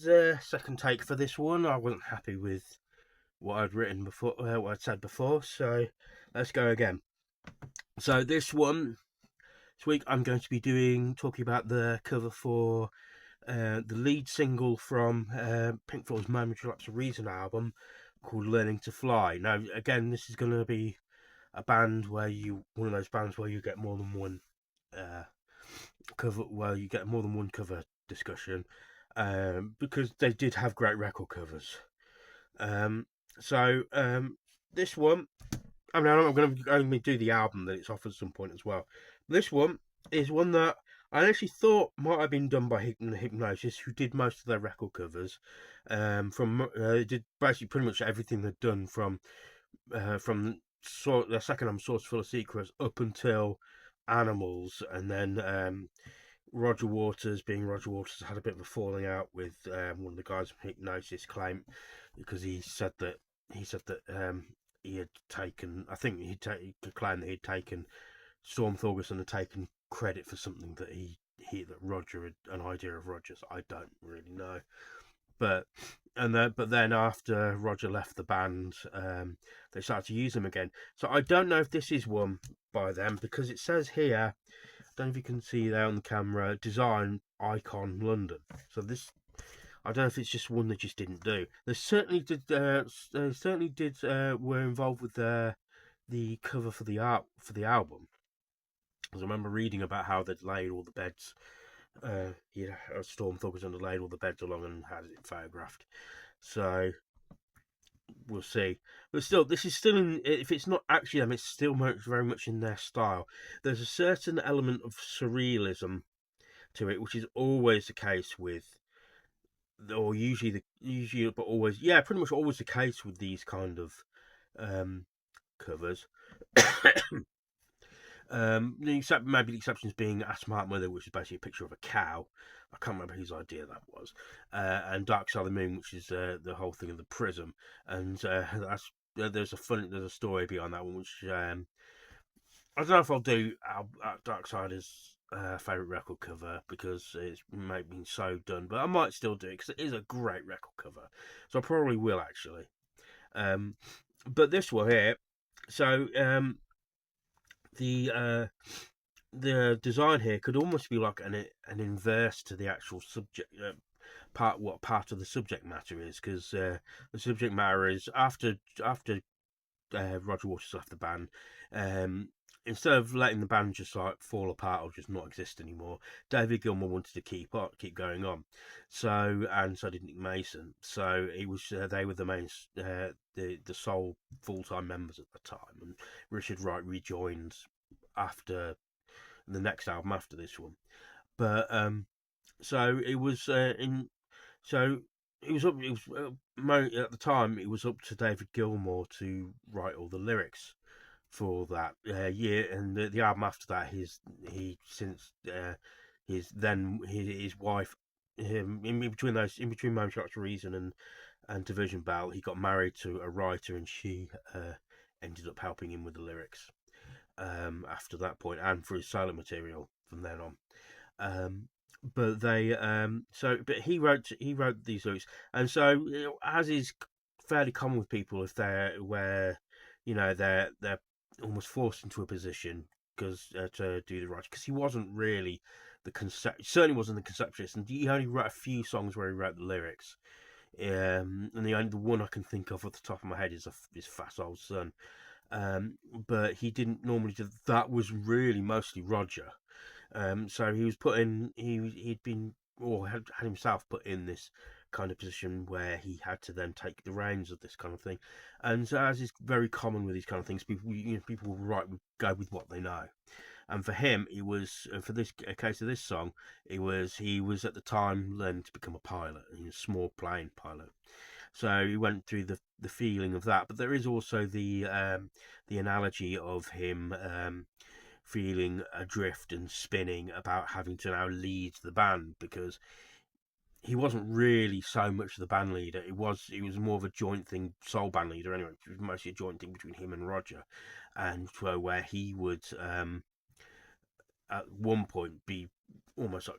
is the second take for this one. I wasn't happy with what I'd written before, what I'd said before, so let's go again. So this week I'm going to be talking about the cover for the lead single from Pink Floyd's Momentary Lapse of Reason album called "Learning to Fly." Now, again, this is going to be a band one of those bands where you get more than one uh, cover, well, you get more than one cover discussion, because they did have great record covers. Um, so this one, I mean, I'm going to only do the album that it's off at some point as well. This one is one that I actually thought might have been done by Hypnosis, who did most of their record covers. Did basically pretty much everything they'd done from their second album, Source Full of Secrets, up until Animals, and then Roger Waters, being Roger Waters, had a bit of a falling out with one of the guys from Hypnosis, because he said that he had taken, I think he claimed that he'd taken, Storm Thorgerson had taken credit for something that Roger had an idea of Rogers. I don't really know, but but then after Roger left the band, they started to use him again. So I don't know if this is one by them, because it says here, I don't know if you can see there on the camera, Design Icon London. So this, I don't know if it's just one they just didn't do. They certainly did. Were involved with the cover for the album. Because I remember reading about how they'd laid all the beds. Storm Thorgerson had laid all the beds along and had it photographed. So we'll see. But still, this is still in. If it's not actually them, it's still very much in their style. There's a certain element of surrealism to it, which is always the case with, or but always, yeah, pretty much always the case with these kind of covers. Maybe the exceptions being A Smart Mother, which is basically a picture of a cow. I can't remember whose idea that was. And Dark Side of the Moon, which is the whole thing of the prism. And there's a story behind that one, which I don't know if I'll do Dark Side as favourite record cover, because it's maybe been so done, but I might still do it because it is a great record cover. So I probably will actually. But this one here, so the design here could almost be like an inverse to the actual subject part of the subject matter is, because the subject matter is after Roger Waters left the band. Instead of letting the band just like fall apart or just not exist anymore, David Gilmour wanted to keep going on. So did Nick Mason. So it was they were the main the sole full-time members at the time, and Richard Wright rejoined after the next album after this one. But so it was in so it was up. It was at the time. It was up to David Gilmour to write all the lyrics for that year, and the album after that, his wife, in between Momentary Lapse of Reason and Division Bell, he got married to a writer, and she ended up helping him with the lyrics after that point, and for his solo material from then on. But he wrote these lyrics, and so, as is fairly common with people, if they're almost forced into a position because to do the writing, because he wasn't really certainly wasn't the conceptualist, and he only wrote a few songs where he wrote the lyrics. And the one I can think of off the top of my head is Fat Old Son. But he didn't normally do that. Was really mostly Roger. So he was he'd been, or had himself put in this kind of position where he had to then take the reins of this kind of thing. And so, as is very common with these kind of things, people will go with what they know. And for him, it was, for this case of this song, he was at the time learning to become a pilot, a small plane pilot. So he went through the feeling of that. But there is also the analogy of him feeling adrift and spinning about having to now lead the band, because he wasn't really so much the band leader. It was more of a joint thing, sole band leader anyway. It was mostly a joint thing between him and Roger, and where he would at one point be almost like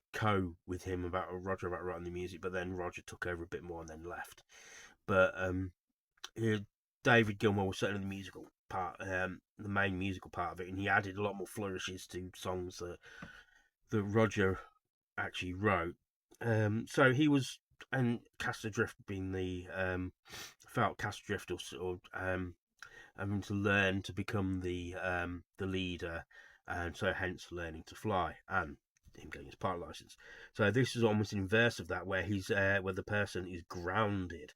with him about Roger about writing the music, but then Roger took over a bit more and then left. But David Gilmour was certainly the musical part, the main musical part of it, and he added a lot more flourishes to songs that Roger actually wrote. So he was, and Cast Adrift being the felt Cast Adrift or having to learn to become the leader, and so hence learning to fly and him getting his pilot license. So this is almost inverse of that, where where the person is grounded,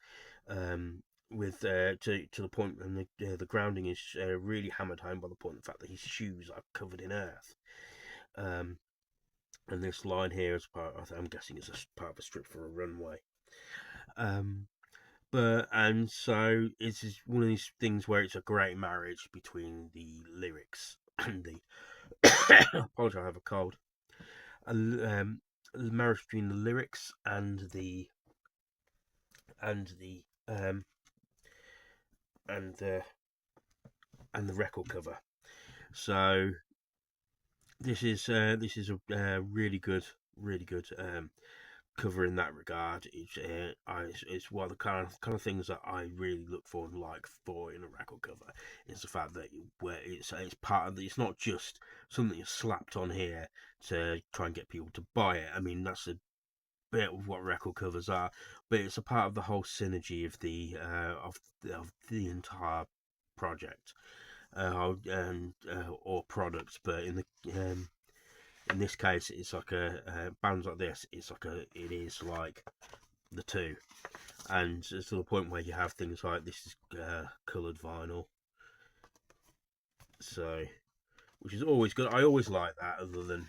with to the point, and the grounding is really hammered home by the point of the fact that his shoes are covered in earth. Um, and this line here is part, I'm guessing, is a part of a strip for a runway. Um, but and so it's one of these things where it's a great marriage between the lyrics and the I apologize, I have a cold. The marriage between the lyrics and the and the and the record cover. So this is a really good cover in that regard. It's one of the kind of things that I really look for and like for in a record cover. Is the fact that where it's part of it's not just something that's slapped on here to try and get people to buy it. I mean, that's a bit of what record covers are, but it's a part of the whole synergy of the entire project, and or product. But in this case, it's like bands like this. It is like the two, and it's to the point where you have things like this is coloured vinyl, so which is always good. I always like that, other than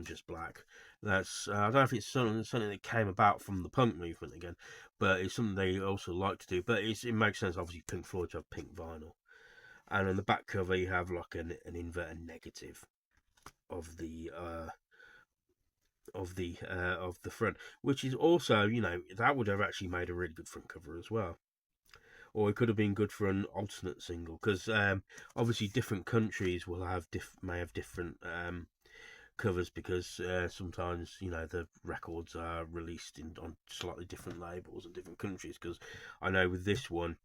just black. That's I don't know if it's something that came about from the punk movement again, but it's something they also like to do. But it makes sense. Obviously, Pink Floyd have pink vinyl, and on the back cover you have like an inverted negative of the front, which is also, that would have actually made a really good front cover as well. Or it could have been good for an alternate single, because obviously different countries will have may have different covers, because sometimes the records are released on slightly different labels in different countries. Because I know with this one,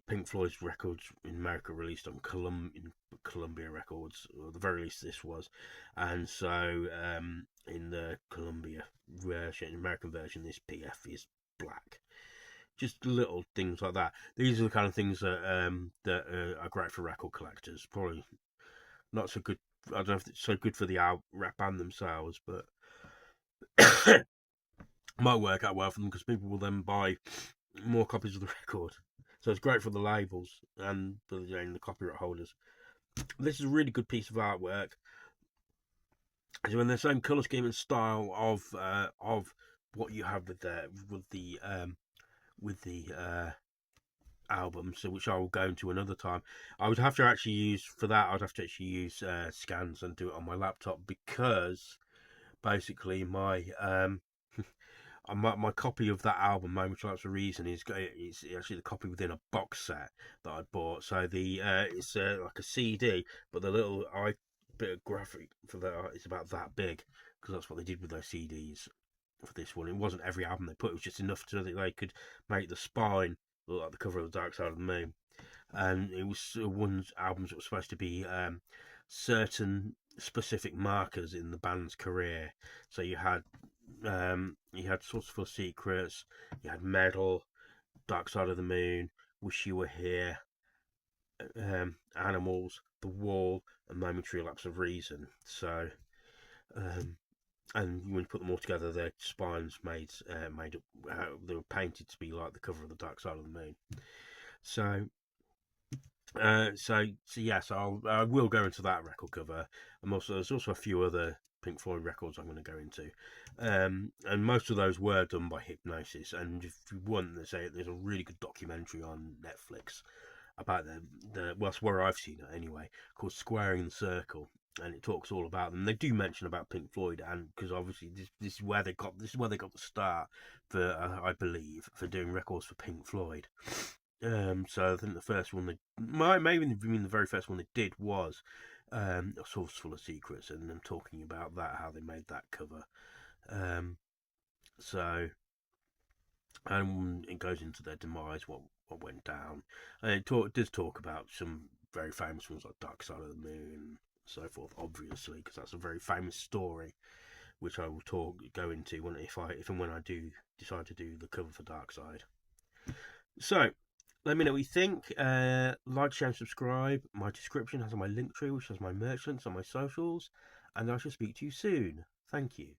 Pink Floyd's records in America released on Columbia Records, or the very least this was, and so in the Columbia version, American version, this PF is black. Just little things like that. These are the kind of things that are great for record collectors. Probably not so good. I don't know if it's so good for the rap band themselves, but might work out well for them, because people will then buy more copies of the record. So it's great for the labels and the copyright holders. This is a really good piece of artwork. So in the same color scheme and style of what you have with the album, so which I will go into another time. I would have to actually use for that. I'd have to actually use scans and do it on my laptop, because basically my copy of that album, Moment That's the Reason, is actually the copy within a box set that I bought. So it's like a CD, but the little bit of graphic for that is about that big, because that's what they did with those CDs for this one. It wasn't every album they put; it was just enough so that they could make the spine look like the cover of the Dark Side of the Moon. And it was one albums that was supposed to be certain specific markers in the band's career. So you had Source for Secrets, you had Metal, Dark Side of the Moon, Wish You Were Here, Animals, The Wall, and Momentary Lapse of Reason. So, and when you put them all together, their spines made up. They were painted to be like the cover of the Dark Side of the Moon. So I will go into that record cover. And there's also a few other Pink Floyd records I'm going to go into, and most of those were done by Hypnosis. And if you want to say it, there's a really good documentary on Netflix about that's where I've seen it anyway, called Squaring the Circle, and it talks all about them. They do mention about Pink Floyd, and because obviously this is where they got the start for I believe, for doing records for Pink Floyd. So I think the first one maybe even the very first one they did was A Source Full of Secrets, and them talking about that, how they made that cover. Um, so, and it goes into their demise, what went down, and it does talk about some very famous ones like Dark Side of the Moon, and so forth. Obviously, because that's a very famous story, which I will go into if and when I do decide to do the cover for Dark Side. So, let me know what you think. Like, share, and subscribe. My description has my link tree, which has my merch links on my socials, and I shall speak to you soon. Thank you.